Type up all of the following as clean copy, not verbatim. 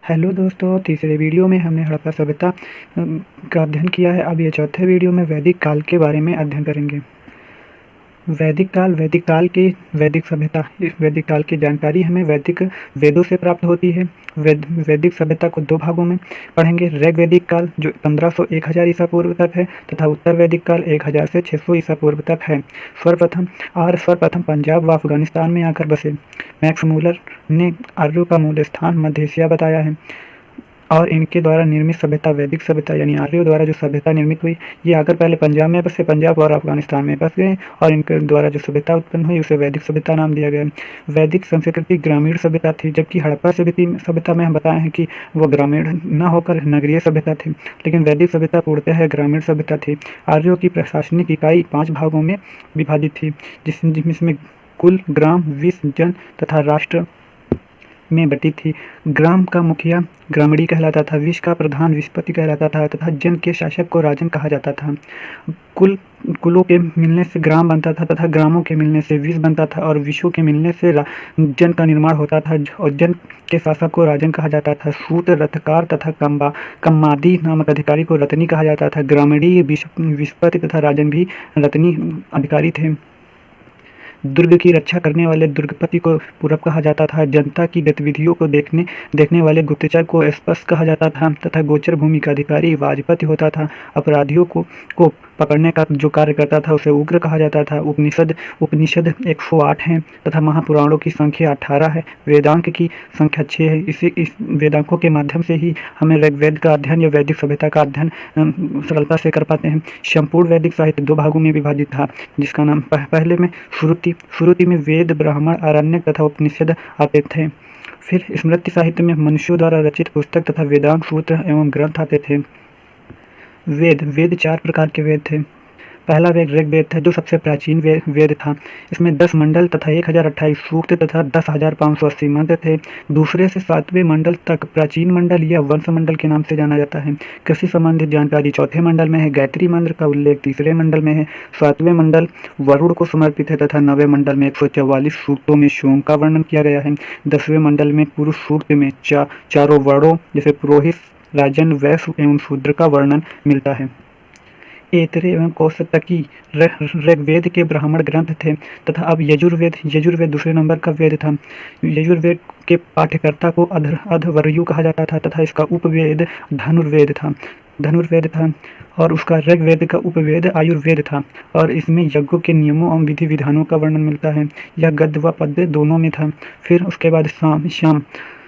Hello दोस्तों, तीसरे video में हमने हड़प्पा सभ्यता का अध्ययन किया है। अब ये चौथे वीडियो में वैदिक काल के बारे में अध्ययन करेंगे। वैदिक काल की वैदिक सभ्यता। इस वैदिक काल की जानकारी हमें वैदिक वेदों से प्राप्त होती है। वैदिक सभ्यता को दो भागों में पढ़ेंगे। ऋग वैदिक काल जो 1500-1000 ईसा पूर्व तक है तथा उत्तर वैदिक काल 1000 से 600 ईसा पूर्व तक है। सर्वप्रथम पंजाब व अफगानिस्तान में आकर बसे। मैक्स मूलर ने आर्यों का मूल स्थान मध्य एशिया बताया है और इनके द्वारा निर्मित सभ्यता वैदिक सभ्यता यानी आर्यों द्वारा जो सभ्यता निर्मित हुई, ये आकर पहले पंजाब में बसे, पंजाब और अफगानिस्तान में बस गए और इनके द्वारा जो सभ्यता उत्पन्न हुई उसे वैदिक सभ्यता नाम दिया गया। वैदिक संस्कृति ग्रामीण सभ्यता थी, जबकि हड़प्पा सभ्यता में हम बताए हैं कि वो ग्रामीण न होकर नगरीय सभ्यता थी, लेकिन वैदिक सभ्यता पूर्णतः ग्रामीण सभ्यता थी। आर्यों की प्रशासनिक इकाई 5 भागों में विभाजित थी, जिसमें कुल, ग्राम, विष, जन तथा राष्ट्र में बटी थी। ग्राम का मुखिया ग्रामणी कहलाता था, विष का प्रधान विषपति कहलाता था तथा जन के शासक को राजन कहा जाता था। कुलों के मिलने से ग्राम बनता था तथा ग्रामों के मिलने से विष बनता था और विषों के मिलने से जन का निर्माण होता था और जन के शासक को राजन कहा जाता था। सूत, रथकार तथा कम्मादी नामक अधिकारी को रत्नी कहा जाता था। ग्रामणी, विषपति तथा राजन भी रत्नी अधिकारी थे। दुर्ग की रक्षा करने वाले दुर्गपति को पूरब कहा जाता था। जनता की गतिविधियों को देखने वाले गुप्तचर को स्पष्ट कहा जाता था तथा गोचर भूमि का अधिकारी वाजपति होता था। अपराधियों को पकड़ने का जो कार्य करता था उसे उग्र कहा जाता था। उपनिषद 108 हैं तथा महापुराणों की संख्या 18 है। वेदांग की संख्या 6 है। इस वेदांकों के माध्यम से ही हमें ऋग्वेद का अध्ययन या वैदिक सभ्यता का अध्ययन सरलता से कर पाते हैं। संपूर्ण वैदिक साहित्य 2 भागों में विभाजित था, जिसका नाम पहले में श्रुति में वेद, ब्राह्मण, आरण्यक तथा उपनिषद आते थे। फिर स्मृति साहित्य में मनुष्यों द्वारा रचित पुस्तक तथा वेदांग सूत्र एवं ग्रंथ आते थे। वेद 4 प्रकार के वेद थे। पहला वेद ऋग्वेद था, जो सबसे प्राचीन वेद था। इसमें 10 मंडल तथा 1028 सूक्त तथा 10,580 मंत्र थे। दूसरे से 7वें मंडल तक प्राचीन मंडल या वंश मंडल के नाम से जाना जाता है। कृषि संबंधित जानकारी 4थे मंडल में है। गायत्री मंत्र का उल्लेख 3रे मंडल में है। 7वें मंडल वरुण को समर्पित है तथा 9वें मंडल में 144 सूक्तों में सोम का वर्णन किया गया है। 10वें मंडल में पुरुष सूक्त में चारों वर्णों जैसे पुरोहित, राजन, वैश्य एवं शूद्र का वर्णन मिलता है। ऐतरेय एवं कौसतकी ऋग्वेद के ब्राह्मण ग्रंथ थे तथा अब यजुर्वेद दूसरे नंबर का वेद था। यजुर्वेद के पाठ्यकर्ता को अध्वर्यु कहा जाता था तथा इसका उपवेद धनुर्वेद था और उसका ऋग्वेद का उपवेद आयुर्वेद था और इसमें यज्ञों के नियमों एवं विधि विधानों का वर्णन मिलता है। यह गद्य व पद्य दोनों में था। फिर उसके बाद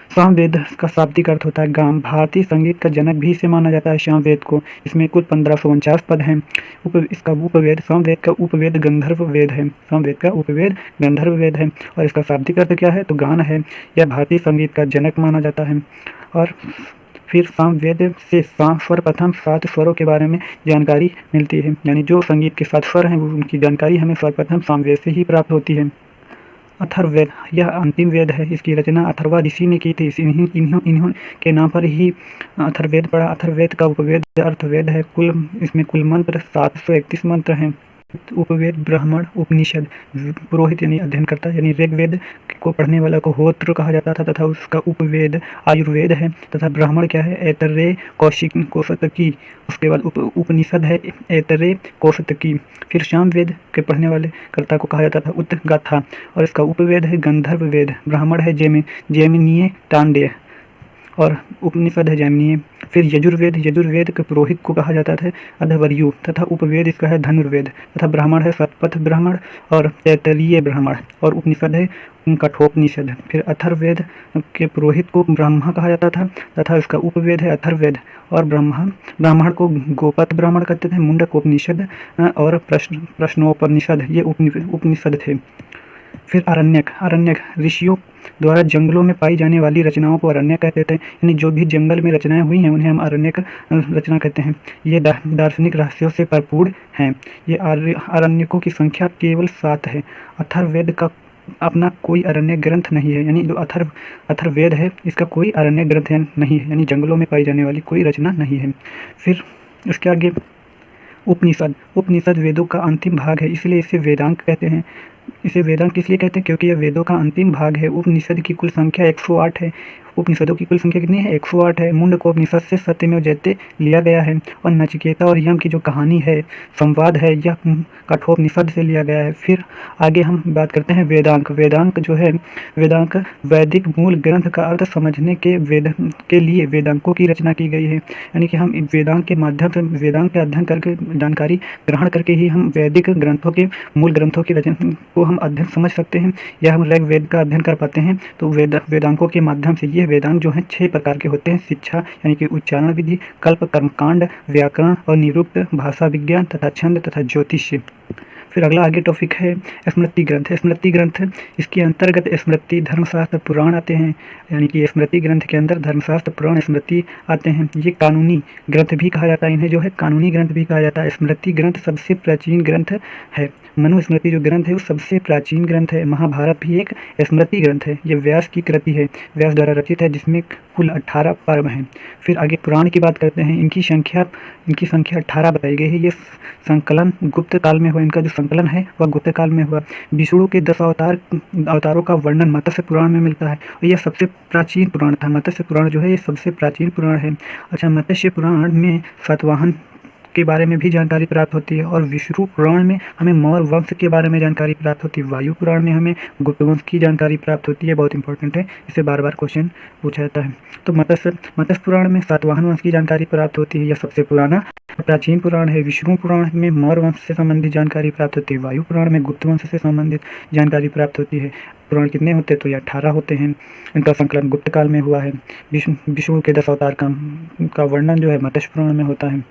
सामवेद का शाब्दिक अर्थ होता है गाम। भारतीय संगीत का जनक भी इसे माना जाता है सामवेद को। इसमें कुल 1549 पद हैं। सामवेद का उपवेद गंधर्व वेद है। और इसका शाब्दिक अर्थ क्या है तो गान है। यह भारतीय संगीत का जनक माना जाता है। और फिर सामवेद से सर्वप्रथम 7 स्वरों के बारे में जानकारी मिलती है, यानी जो संगीत के 7 स्वर हैं उनकी जानकारी हमें सर्वप्रथम सामवेद से ही प्राप्त होती है। अथर्ववेद यह अंतिम वेद है। इसकी रचना अथर्वा ऋषि ने की थी। इन्हों के नाम पर ही अथर्ववेद पड़ा। अथर्ववेद का उपवेद अर्थवेद है। इसमें कुल मंत्र 731 मंत्र हैं। उपवेद, ब्राह्मण, उपनिषद, पुरोहित यानी अध्ययन करता यानी ऋग्वेद को पढ़ने वाला को होत्र कहा जाता था तथा उसका उपवेद आयुर्वेद है तथा ब्राह्मण क्या है ऐतरेय कौसतकी। उसके बाद उपनिषद है ऐतरेय कौसतकी। फिर सामवेद के पढ़ने वाले कर्ता को कहा जाता था उद्गाथा और इसका उपवेद है गंधर्व वेद। ब्राह्मण है जैमिनीय तांडेय और उपनिषद है जैमिनीय। फिर यजुर्वेद के पुरोहित को कहा जाता था अध्वर्यु तथा उपवेद इसका है धनुर्वेद तथा ब्राह्मण है शतपथ ब्राह्मण और तैतरीय ब्राह्मण और उपनिषद है कठोपनिषद। फिर अथर्ववेद के पुरोहित को ब्रह्मा कहा जाता था तथा इसका उपवेद है अथर्ववेद और ब्राह्मण को गोपत ब्राह्मण कहते थे। मुंडकोपनिषद और प्रश्नोपनिषद ये उपनिषद थे। फिर आरण्यक ऋषियों द्वारा जंगलों में पाई जाने वाली रचनाओं को अरण्यक कहते थे, यानी जो भी जंगल में रचनाएं हुई हैं उन्हें हम अरण्यक रचना कहते हैं। ये दार्शनिक रहस्यों से भरपूर हैं। ये आरण्यकों की संख्या केवल 7 है। अथर्ववेद का अपना कोई अरण्य ग्रंथ नहीं है, यानी जो अथर्ववेद है इसका कोई अरण्य ग्रंथ नहीं है, यानी जंगलों में पाई जाने वाली कोई रचना नहीं है। फिर उसके आगे उपनिषद वेदों का अंतिम भाग है, इसलिए इसे वेदांग कहते हैं। इसे वेदांग इसलिए कहते हैं क्योंकि यह वेदों का अंतिम भाग है। उपनिषद की कुल संख्या 108 है। उपनिषदों की कुल संख्या कितनी है? 108 है। मुंडकोपनिषद से सत्यमेव जयते लिया गया है। और नचिकेता और यम की जो कहानी है, संवाद है, यह कठोपनिषद से लिया गया है। फिर आगे हम बात करते हैं वेदांक। वेदांक जो है, वेदांक वैदिक मूल ग्रंथ का अर्थ समझने के लिए वेदांकों की रचना की गई है। यानी कि हम वेदांत के माध्यम से, वेदांत का अध्ययन करके, जानकारी ग्रहण करके ही हम वैदिक ग्रंथों के, मूल ग्रंथों की रचना को हम अध्ययन समझ सकते हैं, या हम ऋग्वेद का अध्ययन कर पाते हैं। तो वेदांकों के माध्यम से ये वेदांग जो हैं 6 प्रकार के होते हैं: शिक्षा यानी कि उच्चारण विधि, कल्प, कर्मकांड, व्याकरण और निरुक्त, भाषा विज्ञान तथा छंद तथा ज्योतिष। फिर अगला आगे टॉपिक है स्मृति ग्रंथ। स्मृति ग्रंथ, इसके अंतर्गत स्मृति, धर्मशास्त्र, पुराण आते हैं। यानी कि स्मृति ग्रंथ के अंदर धर्मशास्त्र, पुराण, स्मृति आते हैं। ये कानूनी ग्रंथ भी कहा जाता है, इन्हें जो है कानूनी ग्रंथ भी कहा जाता है। स्मृति ग्रंथ सबसे प्राचीन ग्रंथ है। मनुस्मृति जो ग्रंथ है वो सबसे प्राचीन ग्रंथ है। महाभारत भी एक स्मृति ग्रंथ है। ये व्यास की कृति है, व्यास द्वारा रचित है, जिसमें कुल 18 पर्व हैं। फिर आगे पुराण की बात करते हैं। इनकी संख्या 18 बताई गई है। ये संकलन गुप्त काल में हुआ, इनका जो संकलन है वह गुप्त काल में हुआ। विष्णु के 10 अवतारों का वर्णन मत्स्य पुराण में मिलता है, और यह सबसे प्राचीन पुराण था। मत्स्य पुराण जो है ये सबसे प्राचीन पुराण है। अच्छा, मत्स्य पुराण में सातवाहन के बारे में भी जानकारी प्राप्त होती है, और विष्णु पुराण में हमें मौर्य वंश के बारे में जानकारी प्राप्त होती है। वायु पुराण में हमें गुप्त वंश की जानकारी प्राप्त होती है। बहुत इंपॉर्टेंट है, इसे बार बार क्वेश्चन पूछा जाता है। तो मत्स्य पुराण में सातवाहन वंश की जानकारी प्राप्त होती है, यह सबसे पुराना प्राचीन पुराण है। विष्णु पुराण में मौर्य वंश से संबंधित जानकारी प्राप्त होती है। वायु पुराण में गुप्त वंश से संबंधित जानकारी प्राप्त होती है। पुराण कितने होते हैं? तो ये 18 होते हैं। इनका संकलन गुप्त काल में हुआ है। विष्णु के 10 अवतार का वर्णन जो है मत्स्य पुराण में होता है।